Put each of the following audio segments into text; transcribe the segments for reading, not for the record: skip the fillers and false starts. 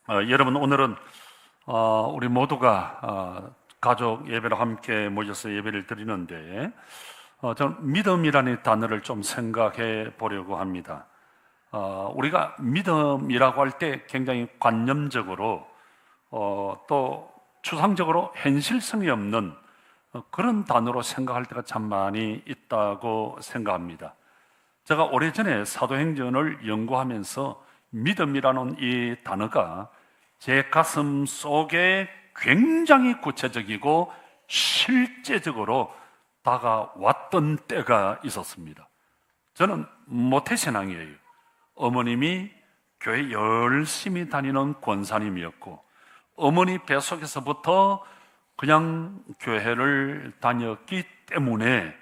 여러분, 오늘은 우리 모두가 가족 예배로 함께 모여서 예배를 드리는데 저는 믿음이라는 단어를 좀 생각해 보려고 합니다. 우리가 믿음이라고 할 때 굉장히 관념적으로 또 추상적으로 현실성이 없는 그런 단어로 생각할 때가 참 많이 있다고 생각합니다. 제가 오래전에 사도행전을 연구하면서 믿음이라는 이 단어가 제 가슴 속에 굉장히 구체적이고 실제적으로 다가왔던 때가 있었습니다. 저는 모태신앙이에요. 어머님이 교회 열심히 다니는 권사님이었고, 어머니 뱃속에서부터 그냥 교회를 다녔기 때문에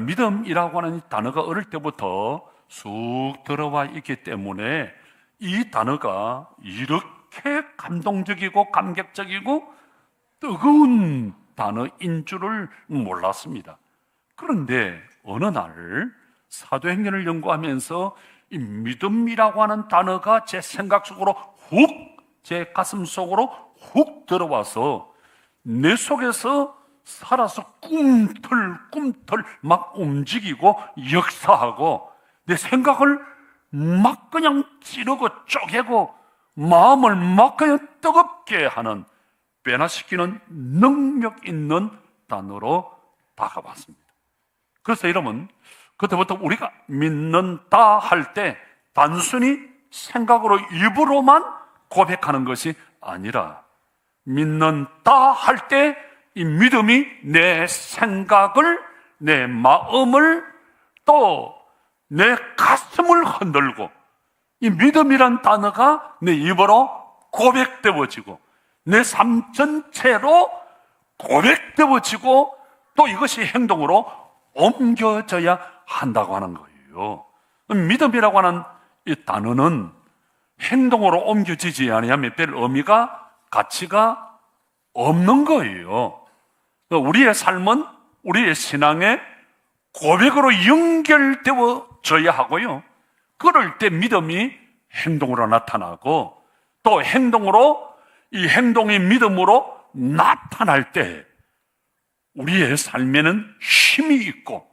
믿음이라고 하는 단어가 어릴 때부터 쑥 들어와 있기 때문에 이 단어가 이렇게 감동적이고 감격적이고 뜨거운 단어인 줄을 몰랐습니다. 그런데 어느 날 사도행전을 연구하면서 이 믿음이라고 하는 단어가 제 생각 속으로 제 가슴 속으로 훅 들어와서 내 속에서 살아서 꿈틀꿈틀 막 움직이고 역사하고 내 생각을 막 그냥 찌르고 쪼개고 마음을 막 그냥 뜨겁게 하는, 변화시키는 능력 있는 단어로 다가왔습니다. 그래서 여러분, 그때부터 우리가 믿는다 할 때 단순히 생각으로 입으로만 고백하는 것이 아니라 믿는다 할 때 이 믿음이 내 생각을, 내 마음을, 또 내 가슴을 흔들고 이 믿음이란 단어가 내 입으로 고백되어지고 내 삶 전체로 고백되어지고 또 이것이 행동으로 옮겨져야 한다고 하는 거예요. 믿음이라고 하는 이 단어는 행동으로 옮겨지지 아니하면 별 의미가, 가치가 없는 거예요. 우리의 삶은 우리의 신앙의 고백으로 연결되어져야 하고요, 그럴 때 믿음이 행동으로 나타나고 또 행동으로, 이 행동이 믿음으로 나타날 때 우리의 삶에는 힘이 있고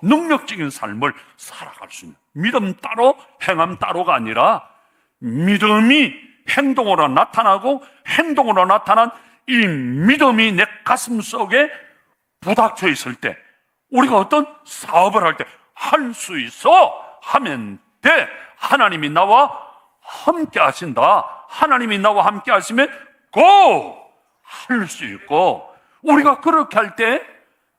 능력적인 삶을 살아갈 수 있는, 믿음 따로 행함 따로가 아니라 믿음이 행동으로 나타나고 행동으로 나타난 이 믿음이 내 가슴 속에 부닥쳐 있을 때 우리가 어떤 사업을 할 때 할 수 있어 하면 돼. 하나님이 나와 함께 하신다. 하나님이 나와 함께 하시면 고! 할 수 있고, 우리가 그렇게 할 때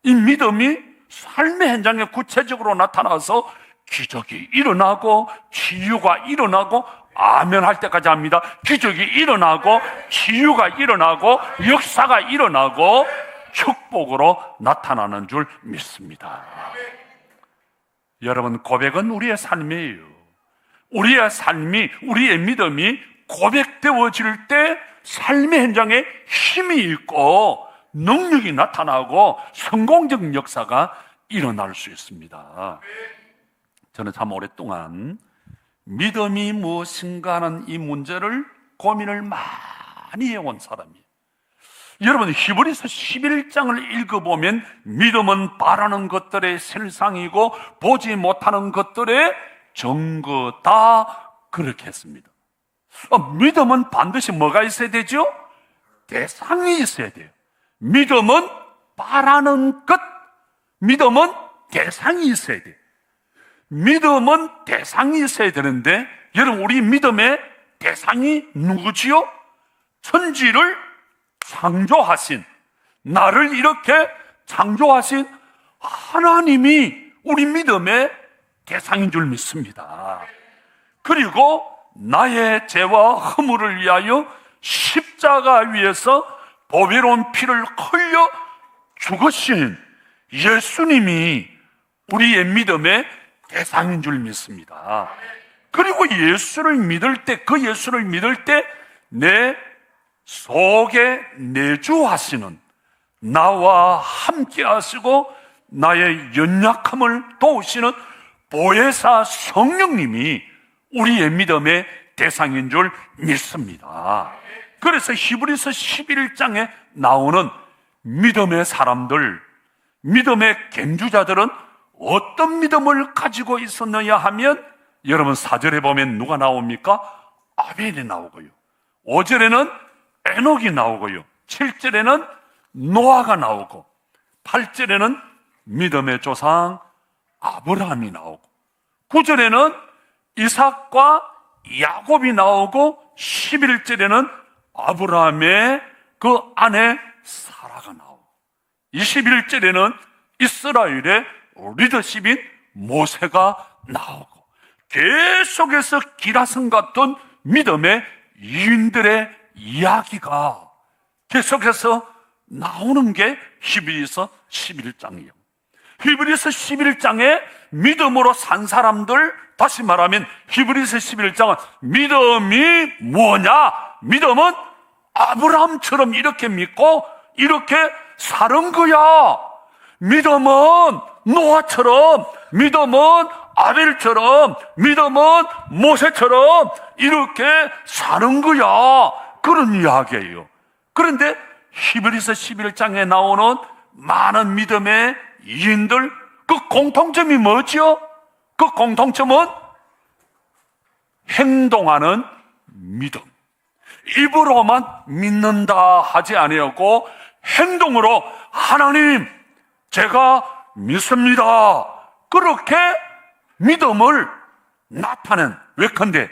이 믿음이 삶의 현장에 구체적으로 나타나서 기적이 일어나고 치유가 일어나고, 아멘 할 때까지 합니다. 기적이 일어나고 치유가 일어나고 역사가 일어나고 축복으로 나타나는 줄 믿습니다. 여러분, 고백은 우리의 삶이에요. 우리의 삶이, 우리의 믿음이 고백되어질 때 삶의 현장에 힘이 있고 능력이 나타나고 성공적인 역사가 일어날 수 있습니다. 저는 참 오랫동안 믿음이 무엇인가 하는 이 문제를 고민을 많이 해온 사람이에요. 여러분, 히브리서 11장을 읽어보면 믿음은 바라는 것들의 실상이고 보지 못하는 것들의 증거다, 그렇게 했습니다. 믿음은 반드시 뭐가 있어야 되죠? 대상이 있어야 돼요. 믿음은 바라는 것, 믿음은 대상이 있어야 돼요. 믿음은 대상이 있어야 되는데, 여러분, 우리 믿음의 대상이 누구지요? 천지를 창조하신, 나를 이렇게 창조하신 하나님이 우리 믿음의 대상인 줄 믿습니다. 그리고 나의 죄와 허물을 위하여 십자가 위에서 보배로운 피를 흘려 죽으신 예수님이 우리의 믿음의 대상인 줄 믿습니다. 그리고 예수를 믿을 때, 그 예수를 믿을 때 내 속에 내주하시는, 나와 함께 하시고 나의 연약함을 도우시는 보혜사 성령님이 우리의 믿음의 대상인 줄 믿습니다. 그래서 히브리서 11장에 나오는 믿음의 사람들, 믿음의 견주자들은 어떤 믿음을 가지고 있었느냐 하면, 여러분 4절에 보면 누가 나옵니까? 아벨이 나오고요, 5절에는 에녹이 나오고요, 7절에는 노아가 나오고, 8절에는 믿음의 조상 아브라함이 나오고, 9절에는 이삭과 야곱이 나오고, 11절에는 아브라함의 그 아내 사라가 나오고, 21절에는 이스라엘의 리더십인 모세가 나오고, 계속해서 기라성 같은 믿음의 이인들의 이야기가 계속해서 나오는 게 히브리서 11장이에요. 히브리서 11장에 믿음으로 산 사람들, 다시 말하면 히브리서 11장은 믿음이 뭐냐? 믿음은 아브라함처럼 이렇게 믿고 이렇게 사는 거야. 믿음은 노아처럼, 믿음은 아벨처럼, 믿음은 모세처럼 이렇게 사는 거야. 그런 이야기예요. 그런데 히브리서 11장에 나오는 많은 믿음의 이인들, 그 공통점이 뭐죠? 그 공통점은 행동하는 믿음. 입으로만 믿는다 하지 아니하고 행동으로 하나님, 제가 믿습니다, 그렇게 믿음을 나타낸. 예컨대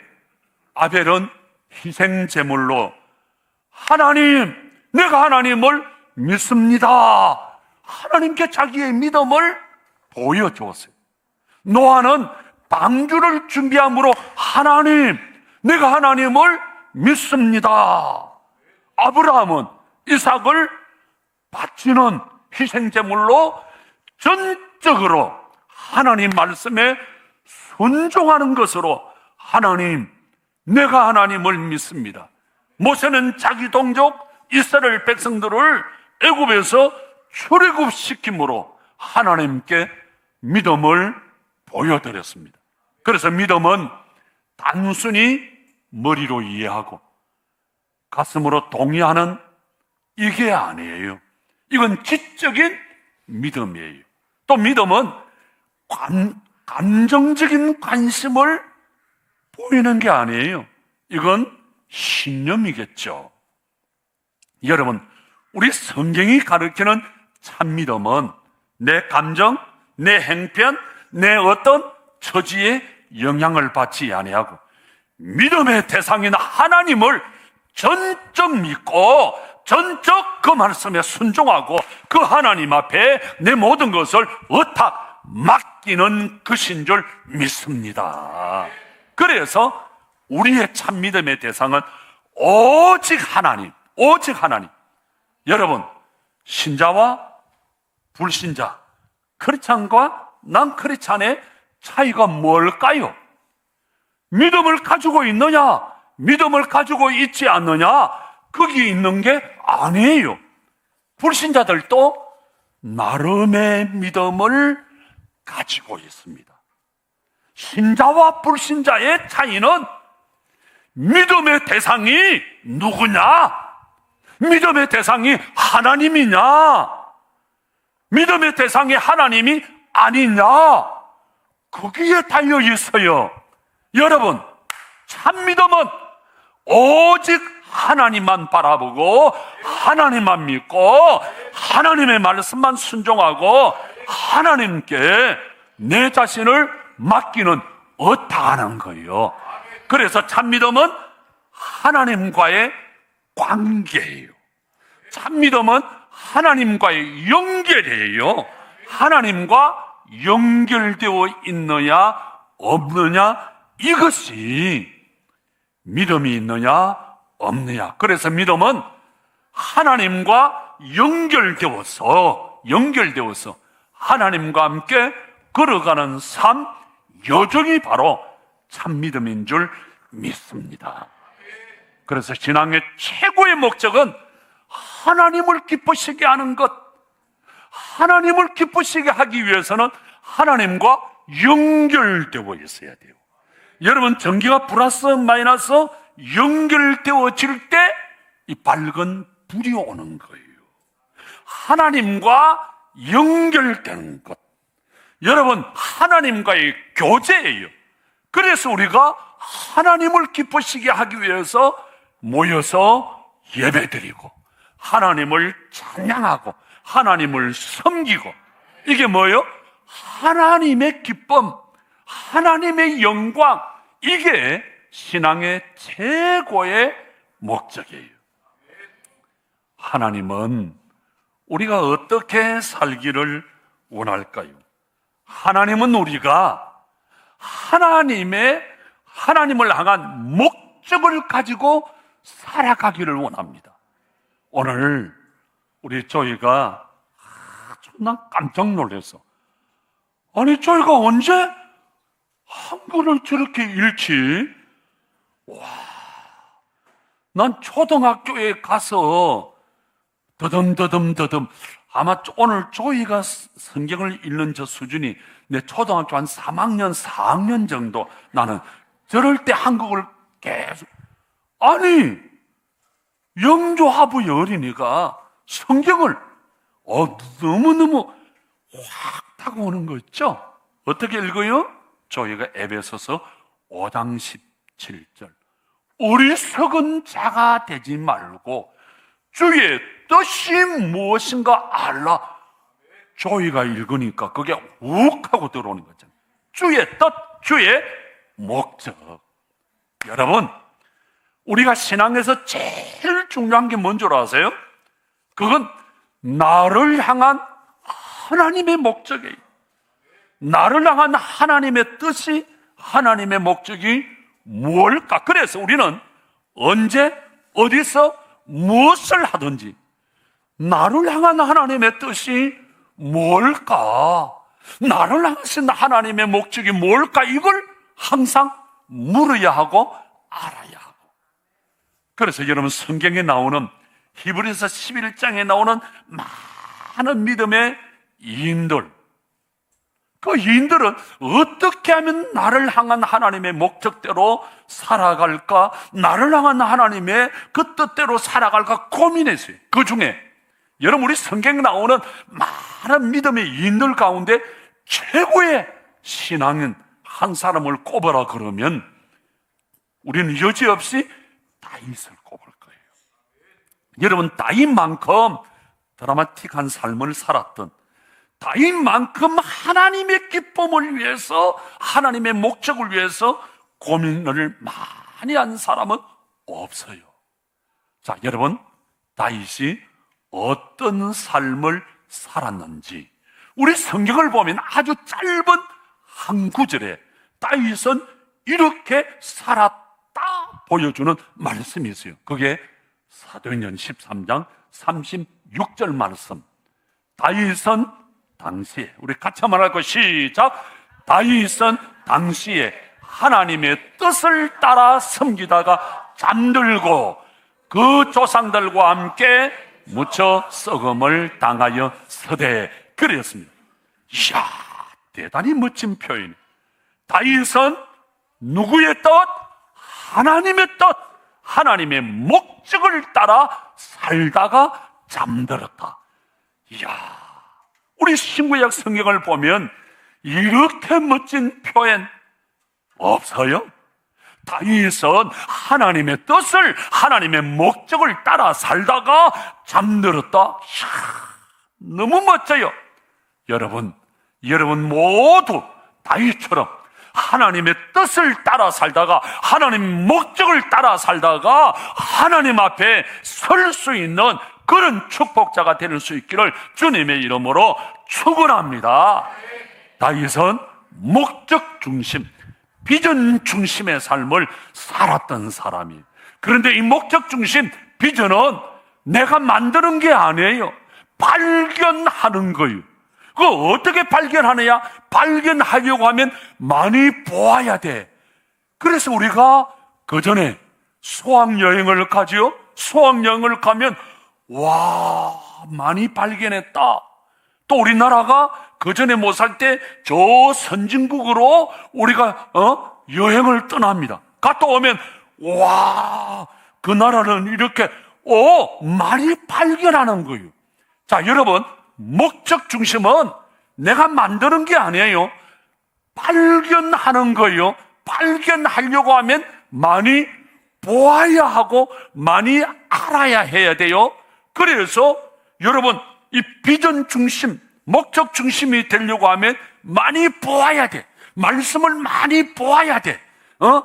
아벨은 희생제물로 하나님, 내가 하나님을 믿습니다, 하나님께 자기의 믿음을 보여주었어요. 노아는 방주를 준비함으로 하나님, 내가 하나님을 믿습니다. 아브라함은 이삭을 바치는 희생제물로 전적으로 하나님 말씀에 순종하는 것으로 하나님, 내가 하나님을 믿습니다. 모세는 자기 동족 이스라엘 백성들을 애굽에서 출애굽시킴으로 하나님께 믿음을 보여드렸습니다. 그래서 믿음은 단순히 머리로 이해하고 가슴으로 동의하는 이게 아니에요. 이건 지적인 믿음이에요. 또 믿음은 감정적인 관심을 보이는 게 아니에요. 이건 신념이겠죠. 여러분, 우리 성경이 가르치는 참 믿음은 내 감정, 내 행편, 내 어떤 처지에 영향을 받지 아니하고 믿음의 대상인 하나님을 전적 믿고 전적 그 말씀에 순종하고 그 하나님 앞에 내 모든 것을 의탁 맡기는 것인 줄 믿습니다. 그래서 우리의 참 믿음의 대상은 오직 하나님, 오직 하나님. 여러분, 신자와 불신자, 크리스찬과 난 크리스찬의 차이가 뭘까요? 믿음을 가지고 있느냐, 믿음을 가지고 있지 않느냐, 거기 있는 게 아니에요. 불신자들도 나름의 믿음을 가지고 있습니다. 신자와 불신자의 차이는 믿음의 대상이 누구냐? 믿음의 대상이 하나님이냐? 믿음의 대상이 하나님이 아니냐? 거기에 달려 있어요. 여러분, 참 믿음은 오직 하나님만 바라보고 하나님만 믿고 하나님의 말씀만 순종하고 하나님께 내 자신을 맡기는 의탁하는 거예요. 그래서 참 믿음은 하나님과의 관계예요. 참 믿음은 하나님과의 연결이에요. 하나님과 연결되어 있느냐 없느냐, 이것이 믿음이 있느냐 없느냐. 그래서 믿음은 하나님과 연결되어서 하나님과 함께 걸어가는 삶, 여정이 바로 참 믿음인 줄 믿습니다. 그래서 신앙의 최고의 목적은 하나님을 기쁘시게 하는 것. 하나님을 기쁘시게 하기 위해서는 하나님과 연결되어 있어야 돼요. 여러분, 전기가 플러스 마이너스 연결되어질 때 이 밝은 불이 오는 거예요. 하나님과 연결되는 것. 여러분, 하나님과의 교제예요. 그래서 우리가 하나님을 기쁘시게 하기 위해서 모여서 예배드리고 하나님을 찬양하고 하나님을 섬기고, 이게 뭐예요? 하나님의 기쁨, 하나님의 영광, 이게 신앙의 최고의 목적이에요. 하나님은 우리가 어떻게 살기를 원할까요? 하나님은 우리가 하나님을 향한 목적을 가지고 살아가기를 원합니다. 오늘 우리 조이가 난 깜짝 놀랐어. 아니, 조이가 언제 한글을 저렇게 읽지? 와, 난 초등학교에 가서 더듬 아마 오늘 조이가 성경을 읽는 저 수준이 내 초등학교 한 3학년 4학년 정도, 나는 저럴 때 한국을 계속, 아니 영조하부의 어린이가 성경을 너무너무 확 타고 오는 거 있죠? 어떻게 읽어요? 조이가 에베소서 5장 17절, 어리석은 자가 되지 말고 주의 뜻이 무엇인가 알라. 조이가 읽으니까 그게 욱 하고 들어오는 거잖아요. 주의 뜻, 주의 목적. 여러분, 우리가 신앙에서 제일 중요한 게 뭔 줄 아세요? 그건 나를 향한 하나님의 목적이에요. 나를 향한 하나님의 뜻이, 하나님의 목적이 뭘까? 그래서 우리는 언제, 어디서, 무엇을 하든지 나를 향한 하나님의 뜻이 뭘까? 나를 향하신 하나님의 목적이 뭘까? 이걸 항상 물어야 하고 알아야 하고. 그래서 여러분, 성경에 나오는 히브리서 11장에 나오는 많은 믿음의 이인들, 그 이인들은 어떻게 하면 나를 향한 하나님의 목적대로 살아갈까, 나를 향한 하나님의 그 뜻대로 살아갈까 고민했어요. 그 중에 여러분, 우리 성경에 나오는 많은 믿음의 이인들 가운데 최고의 신앙인 한 사람을 꼽으라 그러면 우리는 여지없이 다윗을 꼽을 거예요. 여러분, 다윗만큼 드라마틱한 삶을 살았던, 다윗만큼 하나님의 기쁨을 위해서, 하나님의 목적을 위해서 고민을 많이 한 사람은 없어요. 자, 여러분, 다윗이 어떤 삶을 살았는지 우리 성경을 보면 아주 짧은 한 구절에 다윗은 이렇게 살았다 보여주는 말씀이 있어요. 그게 사도행전 13장 36절 말씀. 다윗은 당시에, 우리 같이 한번 할 거 시작. 다윗은 당시에 하나님의 뜻을 따라 섬기다가 잠들고 그 조상들과 함께 묻혀 썩음을 당하여 서대에 그렸습니다. 이야, 대단히 멋진 표현. 다윗은 누구의 뜻? 하나님의 뜻, 하나님의 목적을 따라 살다가 잠들었다. 이야, 우리 신구약 성경을 보면 이렇게 멋진 표현 없어요? 다윗은 하나님의 뜻을, 하나님의 목적을 따라 살다가 잠들었다. 이야, 너무 멋져요. 여러분 모두 다윗처럼 하나님의 뜻을 따라 살다가, 하나님 목적을 따라 살다가 하나님 앞에 설 수 있는 그런 축복자가 될 수 있기를 주님의 이름으로 축원합니다. 다윗은 목적 중심, 비전 중심의 삶을 살았던 사람이에요. 그런데 이 목적 중심, 비전은 내가 만드는 게 아니에요. 발견하는 거예요. 그거 어떻게 발견하느냐? 발견하려고 하면 많이 보아야 돼. 그래서 우리가 그 전에 수학여행을 가지요. 수학여행을 가면 와, 많이 발견했다. 또 우리나라가 그 전에 못 살 때 저 선진국으로 우리가 여행을 떠납니다. 갔다 오면 와, 그 나라는 이렇게 많이 발견하는 거예요. 자, 여러분, 목적 중심은 내가 만드는 게 아니에요. 발견하는 거예요. 발견하려고 하면 많이 보아야 하고 많이 알아야 해야 돼요. 그래서 여러분, 이 비전 중심, 목적 중심이 되려고 하면 많이 보아야 돼. 말씀을 많이 보아야 돼.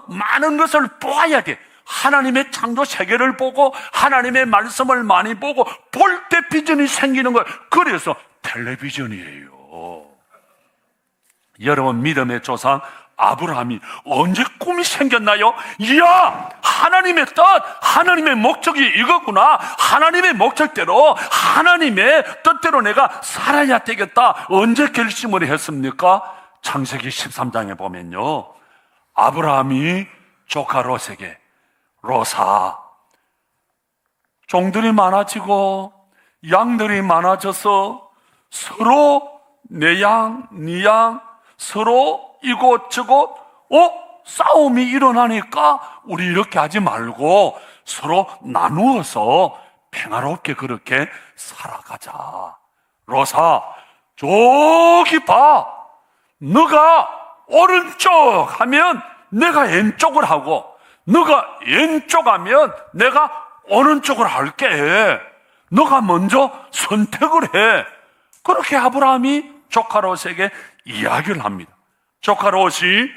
많은 것을 보아야 돼. 하나님의 창조 세계를 보고 하나님의 말씀을 많이 보고 볼 때 비전이 생기는 거예요. 그래서 텔레비전이에요. 여러분, 믿음의 조상 아브라함이 언제 꿈이 생겼나요? 이야, 하나님의 뜻, 하나님의 목적이 이거구나. 하나님의 목적대로, 하나님의 뜻대로 내가 살아야 되겠다. 언제 결심을 했습니까? 창세기 13장에 보면요, 아브라함이 조카 롯에게, 롯아, 종들이 많아지고 양들이 많아져서 서로 내 양, 네 양, 서로 이곳저곳 싸움이 일어나니까 우리 이렇게 하지 말고 서로 나누어서 평화롭게 그렇게 살아가자. 롯아, 저기 봐. 너가 오른쪽 하면 내가 왼쪽을 하고, 너가 왼쪽 하면 내가 오른쪽을 할게. 너가 먼저 선택을 해. 그렇게 아브라함이 조카 롯에게 이야기를 합니다. 조카 롯이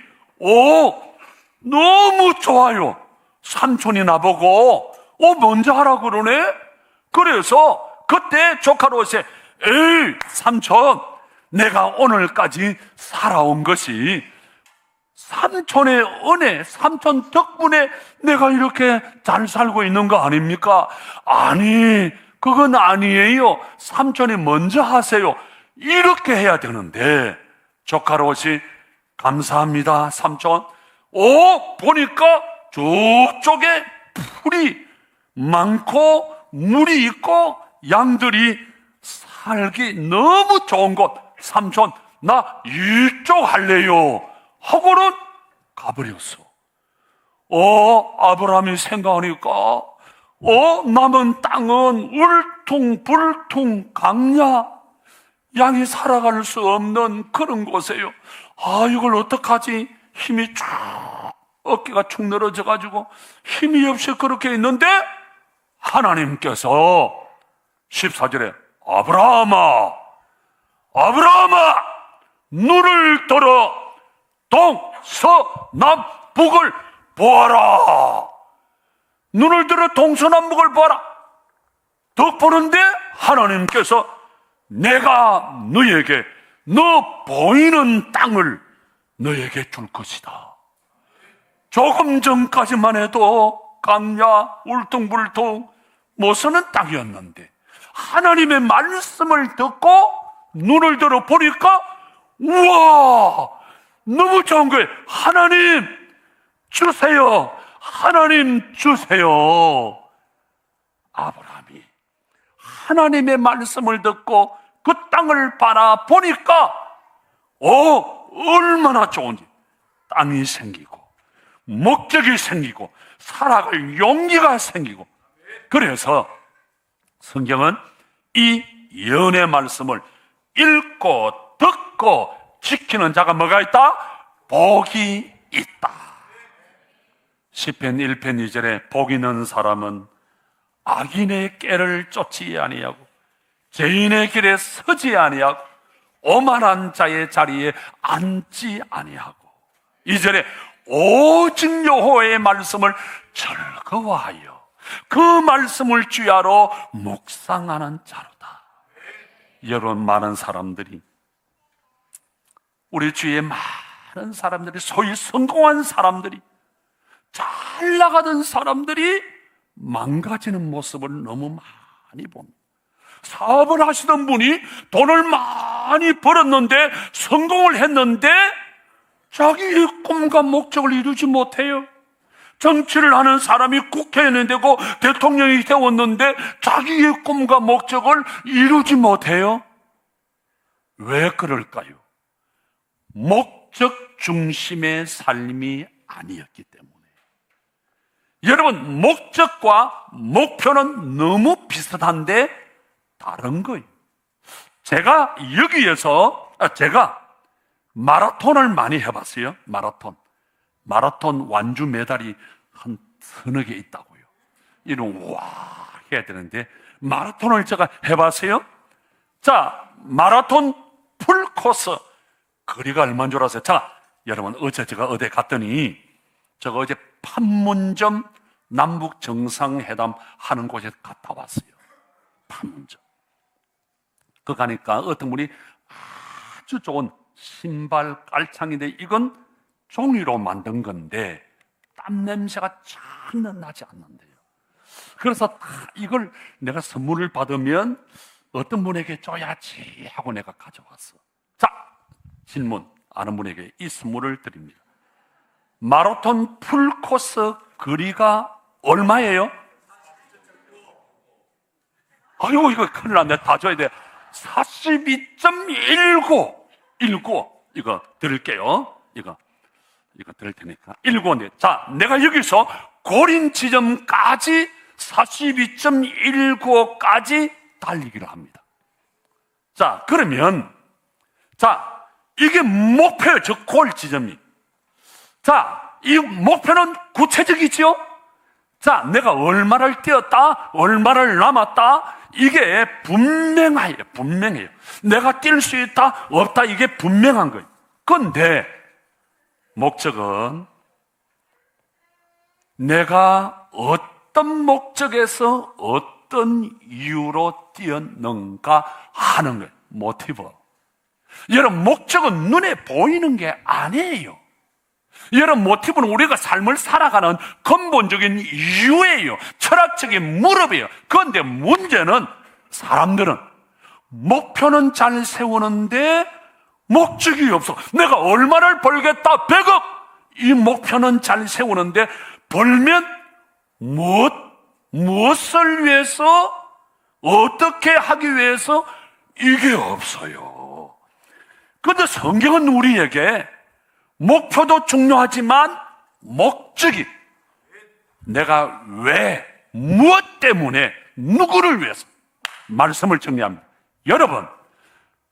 너무 좋아요. 삼촌이 나보고 먼저 하라 그러네. 그래서 그때 조카 롯이 에이 삼촌, 내가 오늘까지 살아온 것이 삼촌의 은혜, 삼촌 덕분에 내가 이렇게 잘 살고 있는 거 아닙니까? 아니, 그건 아니에요. 삼촌이 먼저 하세요. 이렇게 해야 되는데 조카 롯이 감사합니다 삼촌. 보니까 저쪽에 풀이 많고 물이 있고 양들이 살기 너무 좋은 곳, 삼촌 나 이쪽 할래요 하고는 가버렸어. 아브라함이 생각하니까 남은 땅은 울퉁불퉁 강야, 양이 살아갈 수 없는 그런 곳이에요. 이걸 어떡하지? 힘이 쫙, 어깨가 축 늘어져 가지고 힘이 없이 그렇게 있는데 하나님께서 14절에 아브라함아, 아브라함아, 눈을 들어 동, 서, 남, 북을 보아라. 눈을 들어 동서남북을 보아라. 더 보는데 하나님께서 내가 너에게 너 보이는 땅을 너에게 줄 것이다. 조금 전까지만 해도 강야, 울퉁불퉁 못 쓰는 땅이었는데 하나님의 말씀을 듣고 눈을 들어 보니까 우와, 너무 좋은 거예요. 하나님 주세요. 하나님 주세요. 아브라함이 하나님의 말씀을 듣고 그 땅을 바라보니까 얼마나 좋은지. 땅이 생기고 목적이 생기고 살아갈 용기가 생기고. 그래서 성경은 이 예언의 말씀을 읽고 듣고 지키는 자가 뭐가 있다? 복이 있다. 시편 1편 2절에 복 있는 사람은 악인의 꾀를 쫓지 아니하고 죄인의 길에 서지 아니하고 오만한 자의 자리에 앉지 아니하고, 2절에 오직 여호와의 말씀을 즐거워하여 그 말씀을 주야로 묵상하는 자로다. 여러분, 많은 사람들이, 우리 주위에 많은 사람들이, 소위 성공한 사람들이, 잘 나가던 사람들이 망가지는 모습을 너무 많이 봅니다. 사업을 하시던 분이 돈을 많이 벌었는데, 성공을 했는데 자기의 꿈과 목적을 이루지 못해요. 정치를 하는 사람이 국회의원이 되고 대통령이 되었는데 자기의 꿈과 목적을 이루지 못해요. 왜 그럴까요? 목적 중심의 삶이 아니었기 때문에. 여러분, 목적과 목표는 너무 비슷한데 다른 거예요. 제가 여기에서 제가 마라톤을 많이 해봤어요. 마라톤 완주 메달이 한 서너 개 있다고요. 이런 와 해야 되는데 마라톤을 제가 해봤어요. 자, 마라톤 풀코스 거리가 얼마인 줄 아세요? 자, 여러분, 어제 제가 어디 갔더니 제가 어제 판문점 남북 정상회담 하는 곳에 갔다 왔어요. 판문점. 그 가니까 어떤 분이 아주 좋은 신발 깔창인데 이건 종이로 만든 건데 땀 냄새가 전혀 나지 않는데요. 그래서 이걸 내가 선물을 받으면 어떤 분에게 줘야지 하고 내가 가져왔어. 자, 질문. 아는 분에게 이 선물을 드립니다. 마라톤 풀코스 거리가 얼마예요? 아이고, 이거 큰일 났네. 다 줘야 돼. 42.19. 이거 드릴게요. 이거 드릴 테니까. 19인데. 자, 내가 여기서 고린 지점까지 42.19까지 달리기를 합니다. 자, 그러면, 자, 이게 목표예요. 저 골 지점이. 자, 이 목표는 구체적이지요? 자, 내가 얼마를 뛰었다, 얼마를 남았다, 이게 분명해요. 내가 뛸 수 있다, 없다, 이게 분명한 거예요. 그런데, 목적은 내가 어떤 목적에서 어떤 이유로 뛰었는가 하는 거예요. 모티브. 여러분, 목적은 눈에 보이는 게 아니에요. 여러분, 모티브는 우리가 삶을 살아가는 근본적인 이유예요. 철학적인 무릎이에요. 그런데 문제는 사람들은 목표는 잘 세우는데 목적이 없어. 내가 얼마를 벌겠다, 100억! 이 목표는 잘 세우는데 벌면 무엇을 위해서, 어떻게 하기 위해서 이게 없어요. 그런데 성경은 우리에게 목표도 중요하지만 목적이, 내가 왜, 무엇 때문에, 누구를 위해서, 말씀을 정리합니다. 여러분,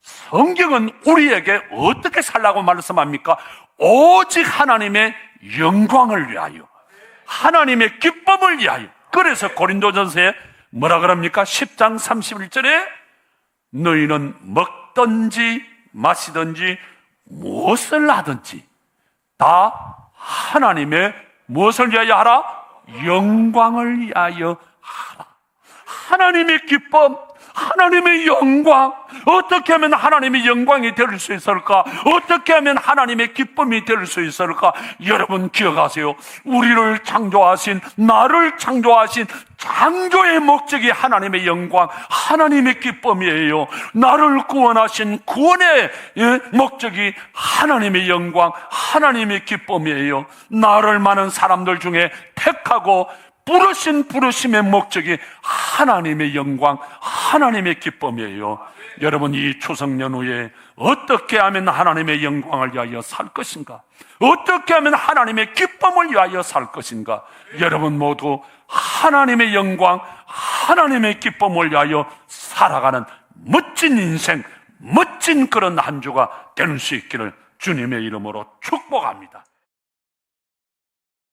성경은 우리에게 어떻게 살라고 말씀합니까? 오직 하나님의 영광을 위하여, 하나님의 기쁨을 위하여. 그래서 고린도전서에 뭐라 그럽니까? 10장 31절에 너희는 먹든지 마시든지 무엇을 하든지 다 하나님의 무엇을 위하여 하라? 영광을 위하여 하라. 하나님의 기쁨, 하나님의 영광. 어떻게 하면 하나님의 영광이 될 수 있을까? 어떻게 하면 하나님의 기쁨이 될 수 있을까? 여러분 기억하세요. 우리를 창조하신, 나를 창조하신 창조의 목적이 하나님의 영광, 하나님의 기쁨이에요. 나를 구원하신 구원의 목적이 하나님의 영광, 하나님의 기쁨이에요. 나를 많은 사람들 중에 택하고 부르심의 목적이 하나님의 영광, 하나님의 기쁨이에요. 여러분, 이 추석 연휴에 어떻게 하면 하나님의 영광을 위하여 살 것인가? 어떻게 하면 하나님의 기쁨을 위하여 살 것인가? 여러분 모두 하나님의 영광, 하나님의 기쁨을 위하여 살아가는 멋진 인생, 멋진 그런 한 주가 될 수 있기를 주님의 이름으로 축복합니다.